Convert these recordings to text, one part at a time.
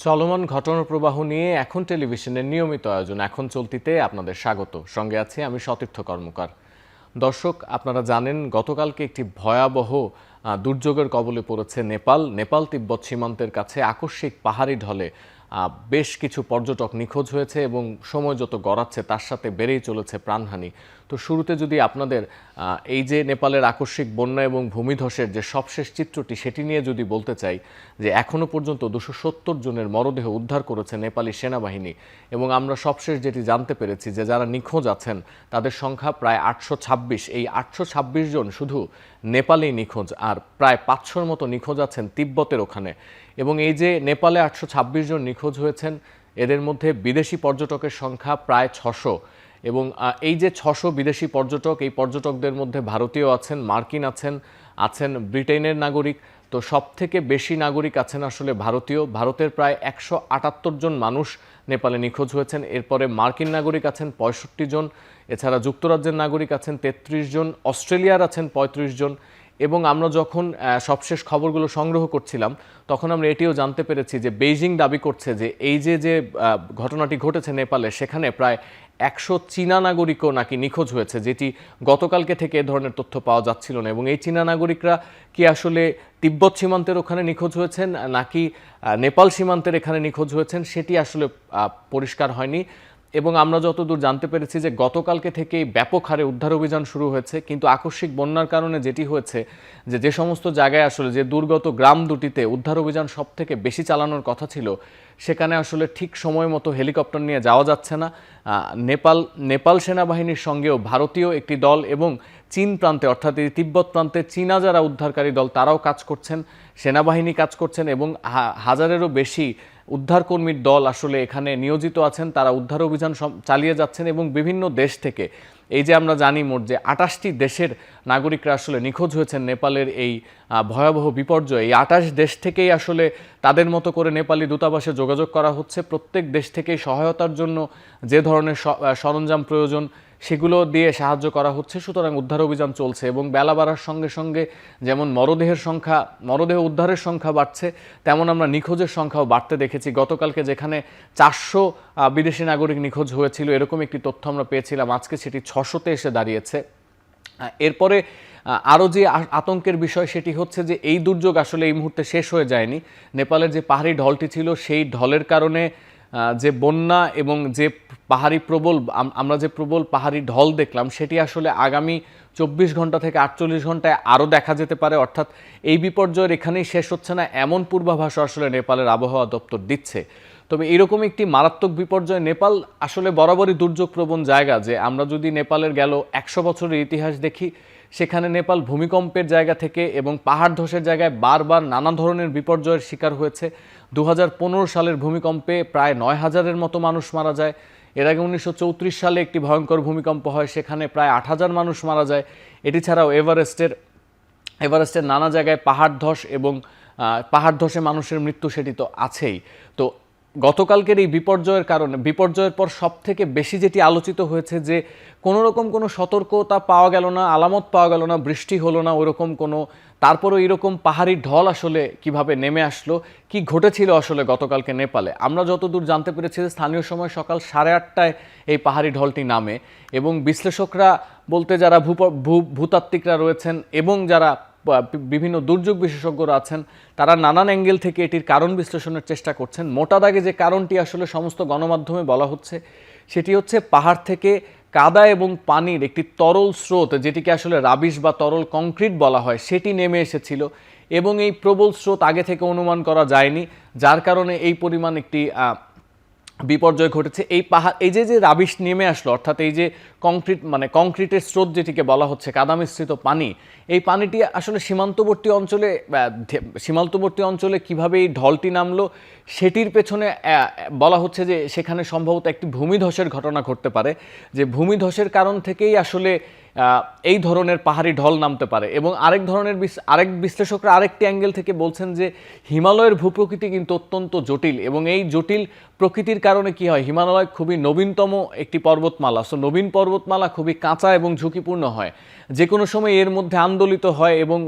চলমান ঘটনার প্রবাহ নিয়ে এখন টেলিভিশনের নিয়মিত আয়োজন এখন চলতিতে আপনাদের স্বাগত। সঙ্গে আছি আমি সতীর্থ কর্মকার। দর্শক, আপনারা জানেন গতকালকে একটি ভয়াবহ দুর্যোগের কবলে পড়েছে নেপাল তিব্বত সীমান্তের কাছে আকস্মিক পাহাড়ি ঢলে বেশ কিছু পর্যটক নিখোঁজ হয়েছে এবং সময় যত গড়াচ্ছে তার সাথে বেড়েই চলেছে প্রাণহানি। তো শুরুতে যদি আপনাদের এই যে নেপালের আকস্মিক বন্যা এবং ভূমিধসের যে সবশেষ চিত্রটি সেটি নিয়ে যদি বলতে চাই, যে এখনও পর্যন্ত 270 জনের মরদেহ উদ্ধার করেছে নেপালি সেনাবাহিনী এবং আমরা সবশেষ যেটি জানতে পেরেছি যে যারা নিখোঁজ আছেন তাদের সংখ্যা প্রায় 826। এই 826 জন শুধু নেপালেই নিখোঁজ, আর প্রায় 500-র মতো নিখোঁজ আছেন তিব্বতের ওখানে। এবং এই যে নেপালে 826 জন নিখোঁজ হয়েছেন, এদের মধ্যে বিদেশি পর্যটকের সংখ্যা প্রায় 600। এবং এই যে 600 বিদেশি পর্যটক, এই পর্যটকদের মধ্যে ভারতীয় আছেন, মার্কিন আছেন ব্রিটেনের নাগরিক। তো সব থেকে বেশি নাগরিক আছেন আসলে ভারতের প্রায় 178 জন মানুষ নেপালে নিখোঁজ হয়েছেন। এরপরে মার্কিন নাগরিক আছেন 65 জন, এছাড়া যুক্তরাজ্যের নাগরিক আছেন 33 জন, অস্ট্রেলিয়ার আছেন 35 জন। এবং আমরা যখন সবশেষ খবরগুলো সংগ্রহ করছিলাম তখন আমরা এটিও জানতে পেরেছি যে বেইজিং দাবি করছে যে এই যে ঘটনাটি ঘটেছে নেপালে, সেখানে প্রায় 100 চীনা নাগরিকও নাকি নিখোঁজ হয়েছে, যেটি গতকালকে থেকে এ ধরনের তথ্য পাওয়া যাচ্ছিল না। এবং এই চীনা নাগরিকরা কি আসলে তিব্বত সীমান্তের ওখানে নিখোঁজ হয়েছেন নাকি নেপাল সীমান্তের এখানে নিখোঁজ হয়েছেন সেটি আসলে পরিষ্কার হয়নি। এবং আমরা যতদূর জানতে পেরেছি যে গতকালকে থেকেই ব্যাপক হারে উদ্ধার অভিযান শুরু হয়েছে, কিন্তু আকস্মিক বন্যার কারণে যেটি হয়েছে যে সমস্ত জায়গায় আসলে যে দুর্গত গ্রাম দুটিতে উদ্ধার অভিযান সব থেকে বেশি চালানোর কথা ছিল, সেখানে আসলে ঠিক সময় মতো হেলিকপ্টার নিয়ে যাওয়া যাচ্ছে না। নেপাল সেনাবাহিনীর সঙ্গেও ভারতীয় একটি দল এবং চীন প্রান্তে অর্থাৎ এই তিব্বত প্রান্তে চীনা যারা উদ্ধারকারী দল তারাও কাজ করছেন, সেনাবাহিনী কাজ করছেন এবং হাজারেরও বেশি উদ্ধারকর্মীর দল আসলে এখানে নিয়োজিত আছেন। তারা উদ্ধার অভিযান চালিয়ে যাচ্ছেন এবং বিভিন্ন দেশ থেকে, এই যে আমরা জানি মোট যে 28টি দেশের নাগরিকরা আসলে নিখোঁজ হয়েছেন নেপালের এই ভয়াবহ বিপর্যয়ে। এই 28 দেশ থেকেই আসলে তাদের মতো করে নেপালি দূতাবাসে যোগাযোগ করা হচ্ছে। প্রত্যেক দেশ থেকেই সহায়তার জন্য যে ধরনের সরঞ্জাম প্রয়োজন সেগুলো দিয়ে সাহায্য করা হচ্ছে। সুতরাং উদ্ধার অভিযান চলছে এবং বেলা বাড়ার সঙ্গে সঙ্গে যেমন মরদেহ উদ্ধারের সংখ্যা বাড়ছে, তেমন আমরা নিখোঁজের সংখ্যাও বাড়তে দেখেছি। গতকালকে যেখানে 400 বিদেশি নাগরিক নিখোঁজ হয়েছিল এরকম একটি তথ্য আমরা পেয়েছিলাম, আজকে সেটি 600-তে এসে দাঁড়িয়েছে। এরপরে আরও যে আতঙ্কের বিষয় সেটি হচ্ছে যে এই দুর্যোগ আসলে এই মুহূর্তে শেষ হয়ে যায়নি। নেপালের যে পাহাড়ি ঢলটি ছিল সেই ঢলের কারণে যে বন্যা এবং যে আমরা যে প্রবল পাহাড়ি ঢল দেখলাম সেটি আসলে আগামী 24 ঘন্টা থেকে 48 ঘন্টায় আরও দেখা যেতে পারে। অর্থাৎ এই বিপর্যয়ের এখানেই শেষ হচ্ছে না এমন পূর্বাভাস আসলে নেপালের আবহাওয়া দপ্তর দিচ্ছে। তবে এরকম একটি মারাত্মক বিপর্যয়, নেপাল আসলে বরাবরই দুর্যোগপ্রবণ জায়গা। যে আমরা যদি নেপালের গেল 100 বছরের ইতিহাস দেখি, সেখানে নেপাল ভূমিকম্পের জায়গা থেকে এবং পাহাড় ধসের জায়গায় বারবার নানা ধরনের বিপর্যয়ের শিকার হয়েছে। 2015 সালের ভূমিকম্পে প্রায় 9000-এর মতো মানুষ মারা যায়। এর আগে 1934 সালে একটি ভয়ঙ্কর ভূমিকম্প হয়, সেখানে প্রায় 8000 মানুষ মারা যায়। এটি ছাড়াও এভারেস্টের নানা জায়গায় পাহাড় ধসে মানুষের মৃত্যু সেটি তো আছেই। তো গতকালকের এই বিপর্যয়ের পর সব থেকে বেশি যেটি আলোচিত হয়েছে যে কোনো রকম কোনো সতর্কতা পাওয়া গেল না, আলামত পাওয়া গেল না, বৃষ্টি হলো না ওরকম কোনো, তারপরেও এরকম পাহাড়ি ঢল আসলে কিভাবে নেমে আসলো, কি ঘটেছিল আসলে গতকালকে নেপালে। আমরা যতদূর জানতে পেরেছি যে স্থানীয় সময় সকাল 8:30টায় এই পাহাড়ি ঢলটি নামে এবং বিশ্লেষকরা বলতে যারা ভূতাত্ত্বিকরা রয়েছেন এবং যারা বিভিন্ন দুর্যোগ বিশেষজ্ঞরা আছেন, তারা নানান অ্যাঙ্গেল থেকে এটির কারণ বিশ্লেষণের চেষ্টা করছেন। মোটা দাগে যে কারণটি আসলে সমস্ত গণমাধ্যমে বলা হচ্ছে সেটি হচ্ছে পাহাড় থেকে কাদা এবং পানির একটি তরল স্রোত, যেটিকে আসলে রাবিশ বা তরল কংক্রিট বলা হয়, সেটি নেমে এসেছিল এবং এই প্রবল স্রোত আগে থেকে অনুমান করা যায়নি, যার কারণে এই পরিমাণ একটি বিপর্যয় ঘটেছে। এই যে রাবিশ নেমে আসলো, অর্থাৎ এই যে কংক্রিটের স্রোত যেটিকে বলা হচ্ছে, কাদা মিশ্রিত পানি, এই পানিটি আসলে সীমান্তবর্তী অঞ্চলে কিভাবে এই ঢলটি নামলো সেটির পেছনে বলা হচ্ছে যে সেখানে সম্ভবত একটি ভূমিধসের ঘটনা ঘটতে পারে, যে ভূমিধসের কারণ থেকেই আসলে এই ধরনের পাহাড়ি ঢল নামতে পারে। এবং আরেক বিশ্লেষকরা আরেকটি অ্যাঙ্গেল থেকে বলছেন যে হিমালয়ের ভূপ্রকৃতি কিন্তু অত্যন্ত জটিল এবং এই জটিল প্রকৃতির কারণে কি হয়, হিমালয় খুবই নবীনতম একটি পর্বতমালা, নবীন পর্বতমালা খুবই কাঁচা এবং ঝুঁকিপূর্ণ হয়। যে কোনো সময় এর মধ্যে আন্দোলিত হয় এবং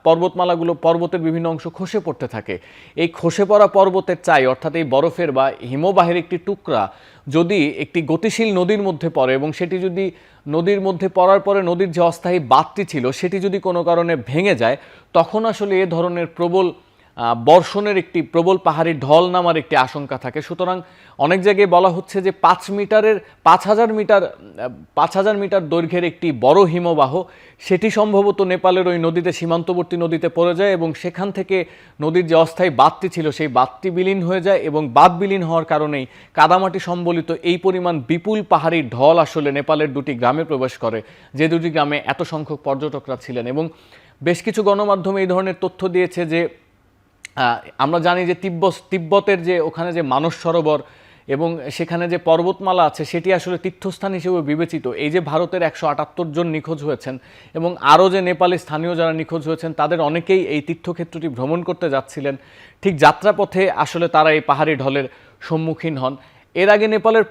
পর্বতমালাগুলো পর্বতের বিভিন্ন অংশ খসে পড়তে থাকে। এই খসে পড়া পর্বতের চাই অর্থাৎ এই বরফের বা হিমবাহের একটি টুকরা যদি একটি গতিশীল নদীর মধ্যে পড়ে এবং সেটি যদি নদীর মধ্যে পড়ার পরে নদীর যে অস্থায়ী বাঁধটি ছিল সেটি যদি কোনো কারণে ভেঙে যায়, তখন আসলে এ ধরনের প্রবল বর্ষণের একটি প্রবল পাহাড়ি ঢল নামার একটি আশঙ্কা থাকে। সুতরাং অনেক জায়গায় বলা হচ্ছে যে 5,000 মিটার দৈর্ঘ্যের একটি বড় হিমবাহ সেটি সম্ভবত নেপালের ওই নদীতে, সীমান্তবর্তী নদীতে পড়ে যায় এবং সেখান থেকে নদীর যে অস্থায়ী বাঁধটি ছিল সেই বাঁধটি বিলীন হয়ে যায় এবং বাঁধ বিলীন হওয়ার কারণেই কাদামাটি সম্বলিত এই পরিমাণ বিপুল পাহাড়ি ঢল আসলে নেপালের দুটি গ্রামে প্রবেশ করে, যে দুটি গ্রামে এত সংখ্যক পর্যটকরা ছিলেন। এবং বেশ কিছু গণমাধ্যমে এই ধরনের তথ্য দিয়েছে যে আমরা জানি যে তিব্বতের যে ওখানে যে মানস সরোবর এবং সেখানে যে পর্বতমালা আছে সেটি আসলে তীর্থস্থান হিসেবে বিবেচিত। এই যে ভারতের 178 জন নিখোঁজ হয়েছেন এবং আরও যে নেপালি স্থানীয় যারা নিখোঁজ হয়েছেন তাদের অনেকেই এই তীর্থক্ষেত্রটি ভ্রমণ করতে যাচ্ছিলেন। ঠিক যাত্রাপথে আসলে তারা এই পাহাড়ি ঢলের সম্মুখীন হন। এর আগে নেপালের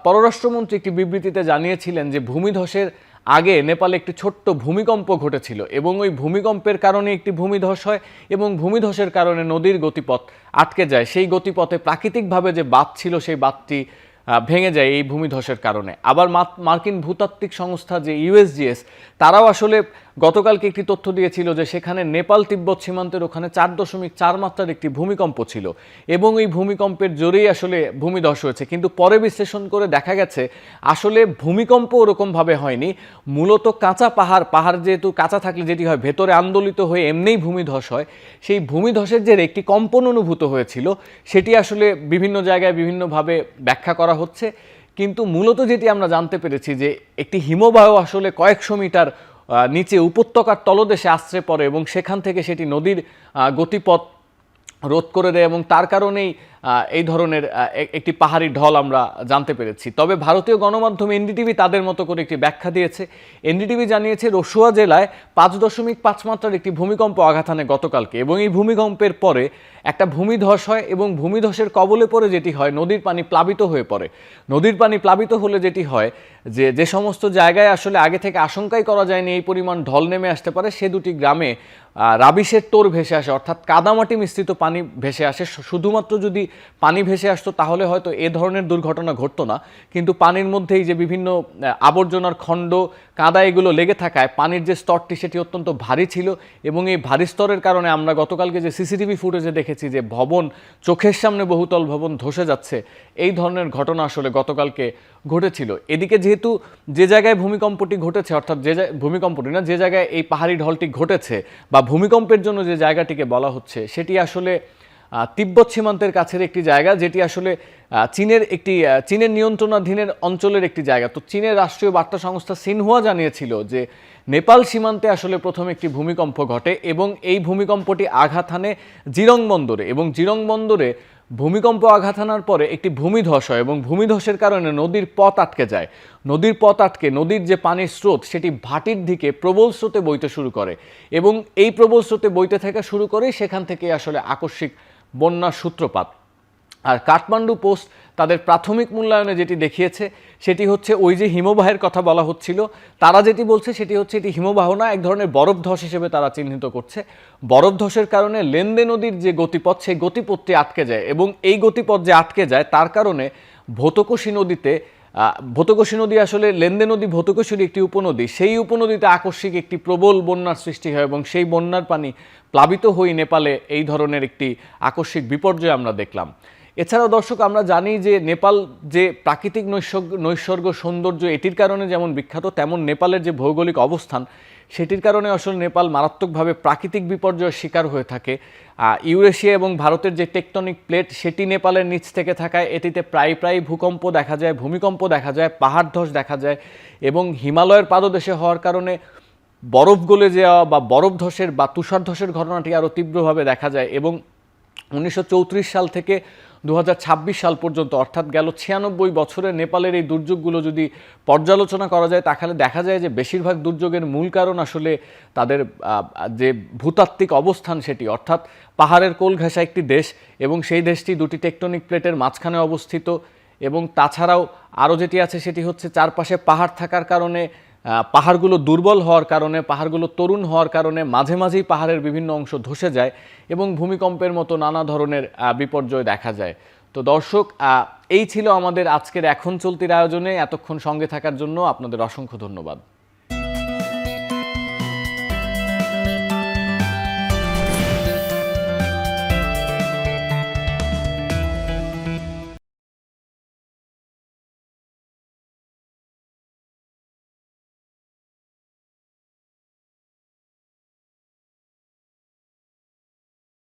পররাষ্ট্রমন্ত্রী একটি বিবৃতিতে জানিয়েছিলেন যে ভূমিধসের আগে নেপালে একটি ছোট্ট ভূমিকম্প ঘটেছিল এবং ওই ভূমিকম্পের কারণে একটি ভূমিধস হয় এবং ভূমিধসের কারণে নদীর গতিপথ আটকে যায়। সেই গতিপথে প্রাকৃতিকভাবে যে বাঁধ ছিল সেই বাঁধটি ভেঙে যায় এই ভূমিধসের কারণে। আবার মার্কিন ভূতাত্ত্বিক সংস্থা যে ইউএসজিএস তারাও আসলে গতকালকে একটি তথ্য দিয়েছিল যে সেখানে নেপাল তিব্বত সীমান্তের ওখানে 4.4 মাত্রার একটি ভূমিকম্প ছিল এবং এই ভূমিকম্পের জোরেই আসলে ভূমিধস হয়েছে। কিন্তু পরে বিশ্লেষণ করে দেখা গেছে আসলে ভূমিকম্প ওরকমভাবে হয়নি, মূলত কাঁচা পাহাড় যেহেতু কাঁচা থাকলে যেটি হয় ভেতরে আন্দোলিত হয়ে এমনিই ভূমিধস হয়, সেই ভূমিধসের যে একটি কম্পন অনুভূত হয়েছিল সেটি আসলে বিভিন্ন জায়গায় বিভিন্নভাবে ব্যাখ্যা করা হচ্ছে। কিন্তু মূলত যেটি আমরা জানতে পেরেছি যে একটি হিমবাহ আসলে কয়েকশো মিটার নিচে উপত্যকার তলদেশে আশ্রে পড়ে এবং সেখান থেকে সেটি নদীর গতিপথ রোধ করে দেয় এবং তার কারণেই এই ধরনের একটি পাহাড়ি ঢল আমরা জানতে পেরেছি। তবে ভারতীয় গণমাধ্যম এনডিটিভি তাদের মতো করে একটি ব্যাখ্যা দিয়েছে। এনডিটিভি জানিয়েছে রসুয়া জেলায় 5.5 মাত্রার একটি ভূমিকম্প আঘাত হানে গতকালকে এবং এই ভূমিকম্পের পরে একটা ভূমিধস হয় এবং ভূমিধসের কবলে পড়ে যেটি হয় নদীর পানি প্লাবিত হয়ে পড়ে। নদীর পানি প্লাবিত হলে যেটি হয় যে সমস্ত জায়গায় আসলে আগে থেকে আশঙ্কাই করা যায়নি এই পরিমাণ ঢল নেমে আসতে পারে, সে দুটি গ্রামে রাবিশের তোর ভেসে আসে, অর্থাৎ কাদামাটি মিশ্রিত পানি ভেসে আসে। শুধুমাত্র যদি পানি ভেসে আসতো তাহলে হয়তো এ ধরনের দুর্ঘটনা ঘটতো না, কিন্তু পানির মধ্যেই যে বিভিন্ন আবর্জনার খণ্ড কাদা এগুলো লেগে থাকায় পানির যে স্তরটি সেটি অত্যন্ত ভারী ছিল এবং এই ভারী স্তরের কারণে আমরা গতকালকে যে সিসিটিভি ফুটেজে দেখেছি যে ভবন, চোখের সামনে বহুতল ভবন ধসে যাচ্ছে, এই ধরনের ঘটনা আসলে গতকালকে ঘটেছিল। এদিকে যেহেতু যে জায়গায় ভূমিকম্পটি ঘটেছে, অর্থাৎ ভূমিকম্পটি না, যে জায়গায় এই পাহাড়ি ঢলটি ঘটেছে বা ভূমিকম্পের জন্য যে জায়গাটিকে বলা হচ্ছে সেটি আসলে তিব্বত সীমান্তের কাছের একটি জায়গা, যেটি আসলে চীনের নিয়ন্ত্রণাধীনের অঞ্চলের একটি জায়গা। তো চীনের রাষ্ট্রীয় বার্তা সংস্থা সিনহুয়া জানিয়েছিল যে নেপাল সীমান্তে আসলে প্রথম একটি ভূমিকম্প ঘটে এবং এই ভূমিকম্পটি আঘাত হানে জিরং বন্দরে এবং জিরং বন্দরে ভূমিকম্প আঘাত হানার পরে একটি ভূমিধস হয় এবং ভূমিধসের কারণে নদীর পথ আটকে যায়। নদীর পথ আটকে নদীর যে পানির স্রোত সেটি ভাটির দিকে প্রবল স্রোতে বইতে শুরু করে এবং এই প্রবল স্রোতে বইতে থাকা শুরু করে সেখান থেকে আসলে আকস্মিক বন্যার সূত্রপাত। আর কাঠমান্ডু পোস্ট তাদের প্রাথমিক মূল্যায়নে যেটি দেখিয়েছে সেটি হচ্ছে ওই যে হিমবাহের কথা বলা হচ্ছিল, তারা যেটি বলছে সেটি হচ্ছে এটি হিমবাহ না, এক ধরনের বরফধস হিসেবে তারা চিহ্নিত করছে। বরফধসের কারণে লেন্দে নদীর যে গতিপথ সেই গতিপথটি আটকে যায় এবং এই গতিপথ যে আটকে যায় তার কারণে ভোতকোশী নদী আসলে লেন্দে নদী ভোতকোশীর একটি উপনদী, সেই উপনদীতে আকস্মিক একটি প্রবল বন্যার সৃষ্টি হয় এবং সেই বন্যার পানি প্লাবিত হয়ে নেপালে এই ধরনের একটি আকস্মিক বিপর্যয় আমরা দেখলাম। এছাড়াও দর্শক আমরা জানি যে নেপাল যে প্রাকৃতিক নৈসর্গ সৌন্দর্য এটির কারণে যেমন বিখ্যাত, তেমন নেপালের যে ভৌগোলিক অবস্থান সেটির কারণে আসলে নেপাল মারাত্মকভাবে প্রাকৃতিক বিপর্যয়ের শিকার হয়ে থাকে। ইউরেশিয়া এবং ভারতের যে টেকটনিক প্লেট সেটি নেপালের নিচ থেকে থাকায় এটিতে প্রায় ভূকম্প দেখা যায়, ভূমিকম্প দেখা যায়, পাহাড় ধস দেখা যায় এবং হিমালয়ের পাদদেশে হওয়ার কারণে বরফ গলে যাওয়া বা বরফ ধসের বা তুষার ধসের ঘটনাটি আরও তীব্রভাবে দেখা যায় এবং 1934 সাল থেকে 2026 সাল পর্যন্ত, অর্থাৎ গেল 96 বছরে নেপালের এই দুর্যোগগুলো যদি পর্যালোচনা করা যায় তাহলে দেখা যায় যে বেশিরভাগ দুর্যোগের মূল কারণ আসলে তাদের যে ভূতাত্ত্বিক অবস্থান সেটি, অর্থাৎ পাহাড়ের কোল ঘেঁষা একটি দেশ এবং সেই দেশটি দুটি টেকটনিক প্লেটের মাঝখানে অবস্থিত এবং তাছাড়াও আরও যেটি আছে সেটি হচ্ছে চারপাশে পাহাড় থাকার কারণে পাহাড়গুলো দুর্বল হওয়ার কারণে, পাহাড়গুলো তরুণ হওয়ার কারণে মাঝে মাঝেই পাহাড়ের বিভিন্ন অংশ ধসে যায় এবং ভূমিকম্পের মতো নানা ধরনের বিপর্যয় দেখা যায়। তো দর্শক, এই ছিল আমাদের আজকের এখন চলতির আয়োজনে। এতক্ষণ সঙ্গে থাকার জন্য আপনাদের অসংখ্য ধন্যবাদ।